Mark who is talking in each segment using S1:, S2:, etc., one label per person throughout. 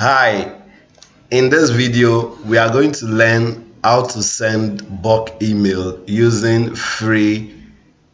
S1: Hi, in this video we are going to learn how to send bulk email using free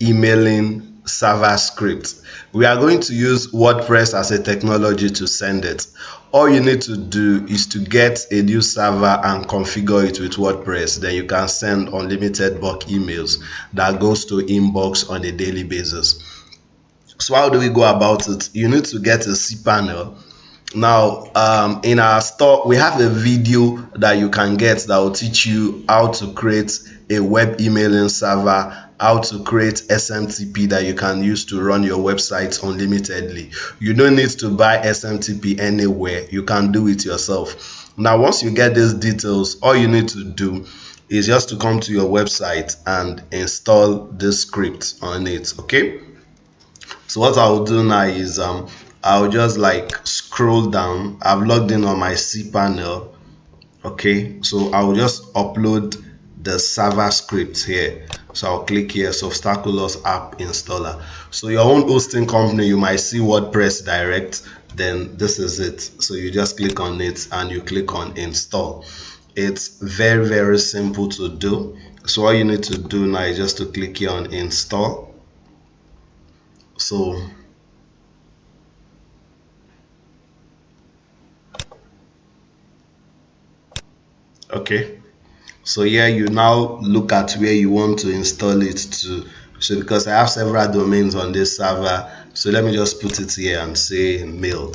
S1: emailing server script. We are going to use WordPress as a technology to send it. All you need to do is to get a new server and configure it with WordPress. Then you can send unlimited bulk emails that goes to inbox on a daily basis. So how do we go about it? You need to get a cPanel. Now, in our store, we have a video that you can get that will teach you how to create a web emailing server, how to create SMTP that you can use to run your website unlimitedly. You don't need to buy SMTP anywhere. You can do it yourself. Now, once you get these details, all you need to do is just to come to your website and install this script on it. Okay. So what I'll do now is I'll just like scroll down. I've logged in on my cPanel. Okay, so I'll just upload the server script here. So I'll click here, Softaculous app installer. So your own hosting company, you might see WordPress direct, then this is it. So you just click on it and you click on install. It's very simple to do. So all you need to do now is just to click here on install. So okay, so here you now look at where you want to install it to. So because I have several domains on this server, so let me just put it here and say mail.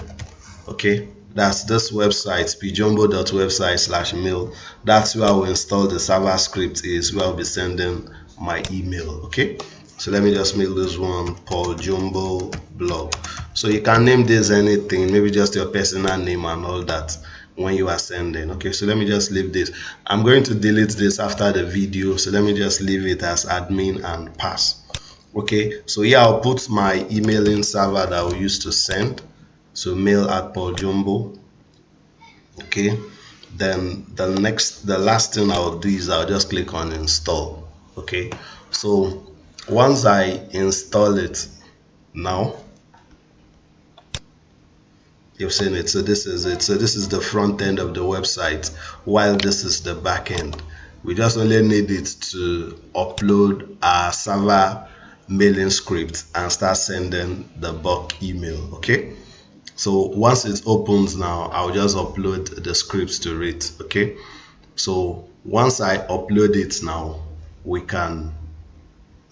S1: Okay, that's this website, pjumbo.website/mail. That's where I will install the server script, is where I'll be sending my email. Okay, so let me just make this one Paul Jumbo blog. So you can name this anything, maybe just your personal name and all that when you are sending. Okay, so let me just leave this. I'm going to delete this after the video, so let me just leave it as admin and pass. Okay, so here I'll put my emailing server that I will use to send. So mail at Paul Jumbo. Okay, then the last thing I'll do is I'll just click on install. Okay, so once I install it now, you've seen it. So this is it. So this is the front end of the website, while this is the back end. We just only need it to upload our server mailing script and start sending the bulk email. Okay, so once it opens now, I'll just upload the scripts to it. Okay, so once I upload it now, we can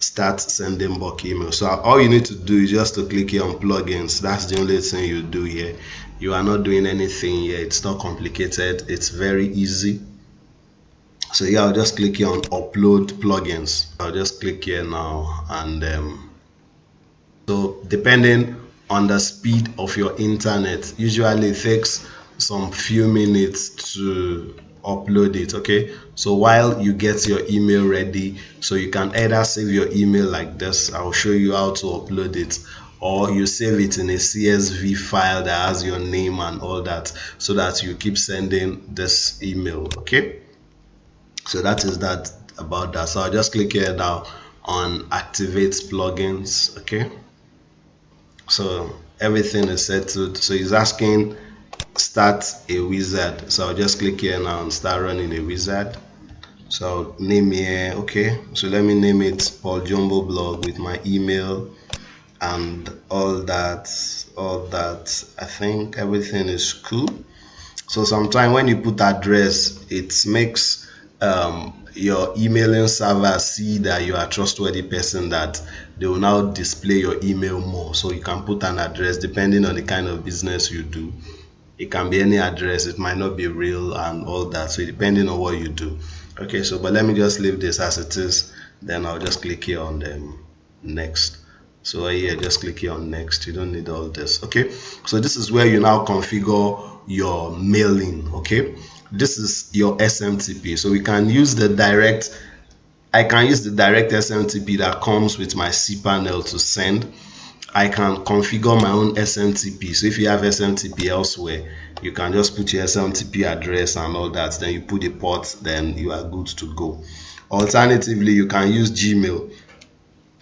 S1: start sending bulk email. So all you need to do is just to click here on plugins. That's the only thing you do here. You are not doing anything here. It's not complicated. It's very easy. So yeah, I'll just click here on upload plugins. I'll just click here now, and so depending on the speed of your internet, usually it takes some few minutes to upload it. Okay, so while you get your email ready, so you can either save your email like this. I'll show you how to upload it, or you save it in a CSV file that has your name and all that, so that you keep sending this email. Okay, so that is that about that. So I'll just click here now on activate plugins. Okay, so everything is settled. So he's asking start a wizard, so I'll just click here now and start running a wizard. So I'll name here. Okay, so let me name it Paul Jumbo blog with my email and all that. I think everything is cool. So sometimes when you put address, it makes your emailing server see that you are a trustworthy person, that they will now display your email more. So you can put an address depending on the kind of business you do. It can be any address, it might not be real and all that, so depending on what you do. Okay, so but let me just leave this as it is, then I'll just click here on the next. So here, just click here on next. You don't need all this. Okay, so this is where you now configure your mailing. Okay, this is your SMTP. So we can use the direct, I can use the direct SMTP that comes with my cPanel to send. I can configure my own SMTP. So if you have SMTP elsewhere, you can just put your SMTP address and all that, then you put the port, then you are good to go. Alternatively, you can use Gmail.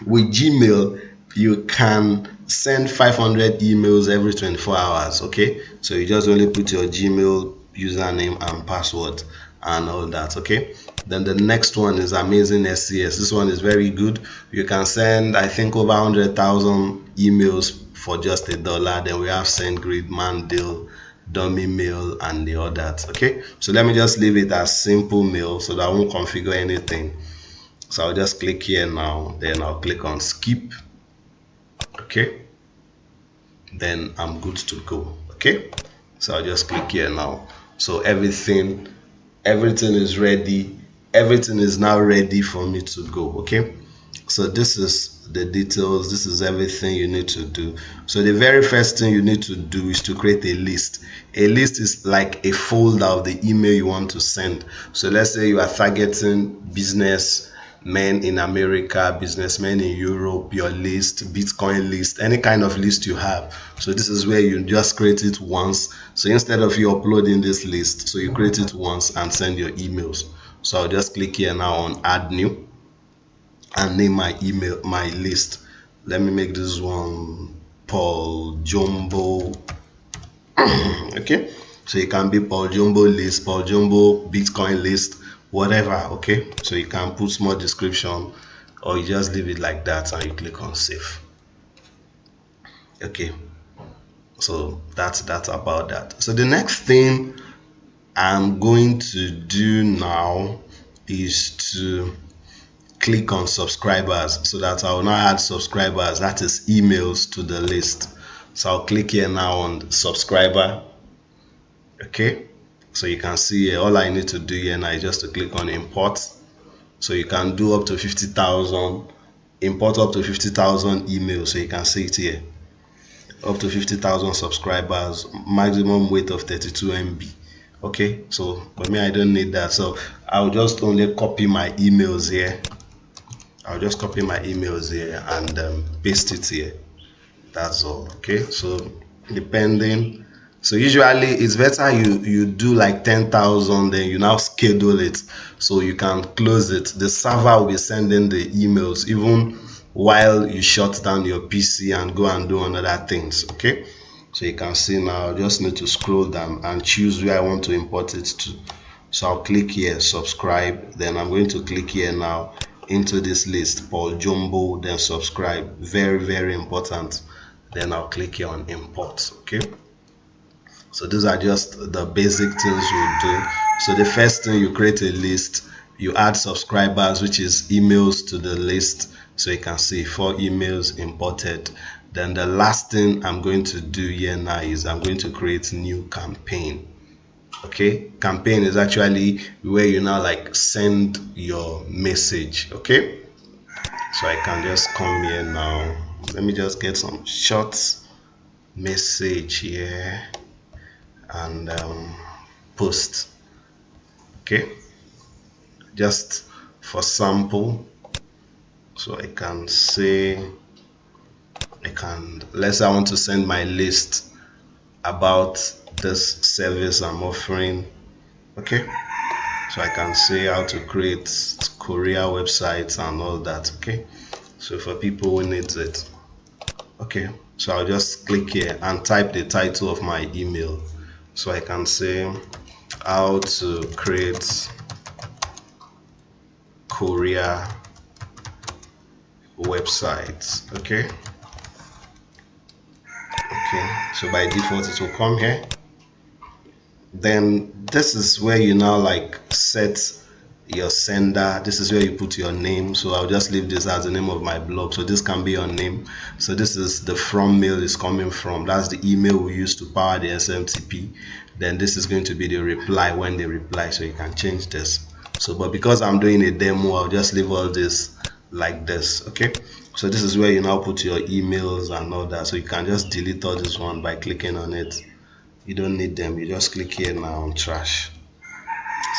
S1: With Gmail, you can send 500 emails every 24 hours. Okay, so you just only put your Gmail username and password and all that. Okay, then the next one is Amazing SCS. This one is very good. You can send, I think, over 100,000 emails for just $1. Then we have SendGrid, Mandel, Dummy Mail, and the others. Okay, so let me just leave it as simple mail so that I won't configure anything. So I'll just click here now, then I'll click on skip. Okay, then I'm good to go. Okay, so I'll just click here now. So everything is ready. Everything is now ready for me to go. Okay, so this is the details. This is everything you need to do. So the very first thing you need to do is to create a list. A list is like a folder of the email you want to send. So let's say you are targeting business men in America, businessmen in Europe, your list, Bitcoin list, any kind of list you have. So this is where you just create it once. So instead of you uploading this list, so you create it once and send your emails. So I'll just click here now on add new and name my email, my list. Let me make this one Paul Jumbo. Okay, so it can be Paul Jumbo list, Paul Jumbo Bitcoin list, whatever. Okay, so you can put small description or you just leave it like that and you click on save. Okay, so that's about that. So the next thing I'm going to do now is to click on subscribers, so that I will now add subscribers, that is emails, to the list. So I'll click here now on subscriber. Okay, so you can see here, all I need to do here now is just to click on import. So you can do up to 50,000, import up to 50,000 emails. So you can see it here, up to 50,000 subscribers, maximum weight of 32 MB. Okay, so for me, I don't need that, so I'll just only copy my emails here. I'll just copy my emails here and paste it here. That's all. Okay, so depending, so usually it's better you do like 10,000, then you now schedule it so you can close it. The server will be sending the emails even while you shut down your PC and go and do another things. Okay, so you can see now, I just need to scroll down and choose where I want to import it to. So I'll click here subscribe, then I'm going to click here now into this list, Paul Jumbo, then subscribe. Very important. Then I'll click here on import. Okay, so these are just the basic things you do. So the first thing, you create a list, you add subscribers, which is emails, to the list. So you can see 4 emails imported. Then the last thing I'm going to do here now is I'm going to create new campaign. Okay, campaign is actually where you now like send your message. Okay, so I can just come here now, let me just get some short message here and post. Okay, just for sample. So I can say, let's say I want to send my list about this service I'm offering. Okay, so I can say how to create courier websites and all that. Okay, so for people who needs it. Okay, so I'll just click here and type the title of my email. So I can say how to create courier websites. Okay, so by default it will come here. Then this is where you now like set your sender. This is where you put your name. So I'll just leave this as the name of my blog, so this can be your name. So this is the from mail is coming from, that's the email we use to power the SMTP. Then this is going to be the reply when they reply, so you can change this. So but because I'm doing a demo, I'll just leave all this like this. Okay, so this is where you now put your emails and all that. So you can just delete all this one by clicking on it. You don't need them, you just click here now on trash.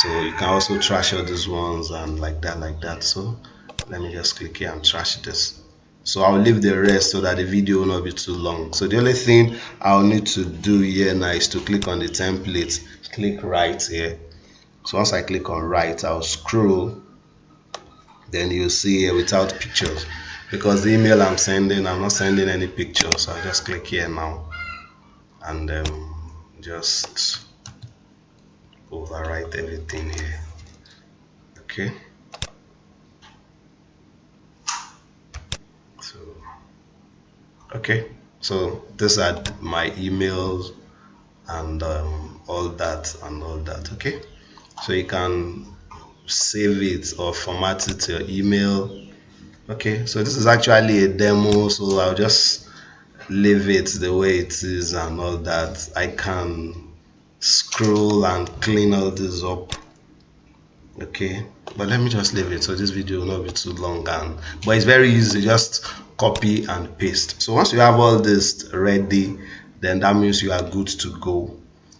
S1: So you can also trash all these ones and like that. So let me just click here and trash this. So I'll leave the rest so that the video will not be too long. So the only thing I'll need to do here now is to click on the template, click right here. So once I click on right, I'll scroll, then you'll see here without pictures. because the email I'm not sending any pictures. So I'll just click here now and just overwrite everything here. Okay, so okay, so these are my emails and all that and all that. Okay, so you can save it or format it to your email. Okay, so this is actually a demo, so I'll just leave it the way it is and all that. I can scroll and clean all this up. Okay, but let me just leave it so this video will not be too long, and but it's very easy, just copy and paste. So once you have all this ready, then that means you are good to go.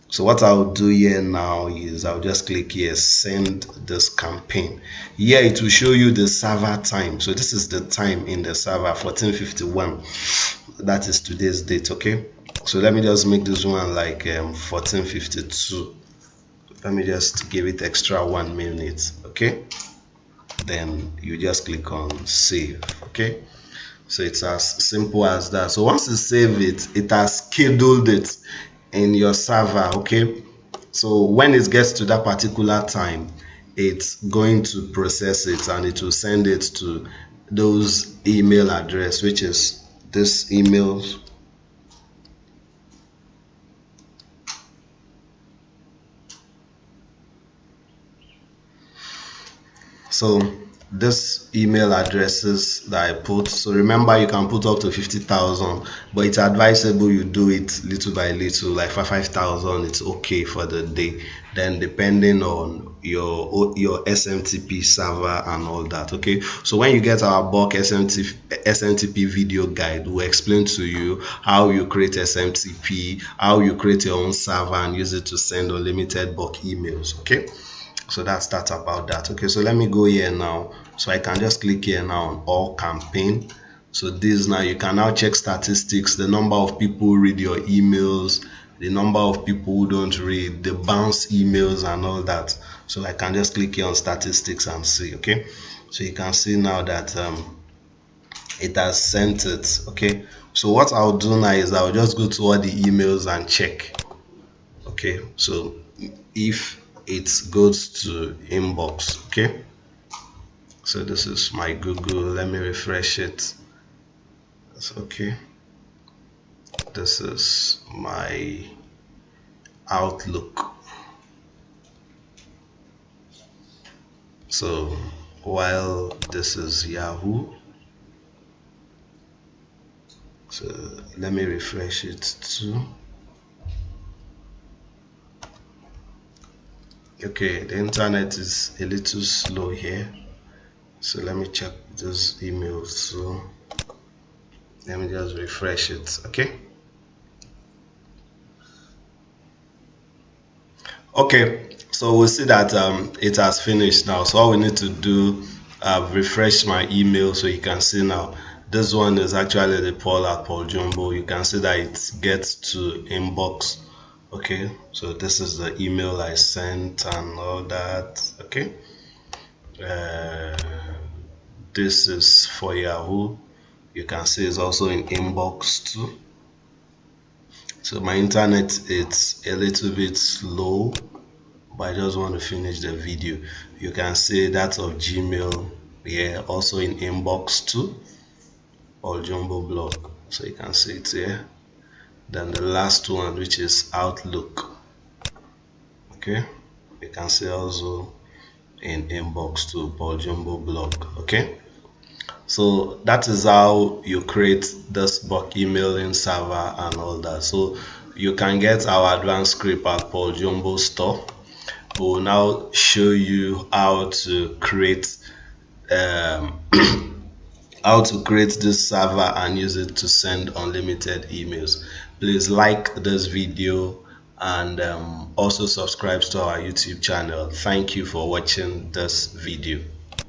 S1: So what I'll do here now is I'll just click here, send this campaign. Here it will show you the server time. So this is the time in the server, 14:51. That is today's date. Okay, so let me just make this one like 14:52. Let me just give it extra 1 minute. Okay, then you just click on save. Okay, so it's as simple as that. So once you save it, it has scheduled it in your server. Okay, so when it gets to that particular time, it's going to process it and it will send it to those email address, which is this emails. So this email addresses that I put, so remember you can put up to 50,000, but it's advisable you do it little by little, like for 5,000 it's okay for the day, then depending on your SMTP server and all that. Okay, so when you get our bulk SMTP video guide, we'll explain to you how you create SMTP, how you create your own server and use it to send unlimited bulk emails. Okay, so that's about that. Okay, so let me go here now, so I can just click here now on all campaign. So this, now you can now check statistics, the number of people who read your emails, the number of people who don't read, the bounce emails and all that. So I can just click here on statistics and see. Okay, so you can see now that it has sent it. Okay, so what I'll do now is I'll just go to all the emails and check. Okay, so if it goes to inbox, okay, so this is my Google, let me refresh it. That's okay. This is my Outlook. So while this is Yahoo, so let me refresh it too. Okay, the internet is a little slow here, so let me check those emails. So let me just refresh it. Okay, okay, so we'll see that it has finished now. So all we need to do, I've refreshed my email, so you can see now this one is actually the Paul at Paul Jumbo. You can see that it gets to inbox. Okay, so this is the email I sent and all that. Okay, this is for Yahoo. You can see it's also in inbox too. So my internet, it's a little bit slow, but I just want to finish the video. You can see that's of Gmail here, also in inbox too, or Jumbo blog. So you can see it here. Then the last one, which is Outlook. Okay, you can see also in inbox to Paul Jumbo blog. Okay, so that is how you create this bulk emailing server and all that. So you can get our advanced script at Paul Jumbo store. We will now show you how to create how to create this server and use it to send unlimited emails. Please like this video and also subscribe to our YouTube channel. Thank you for watching this video.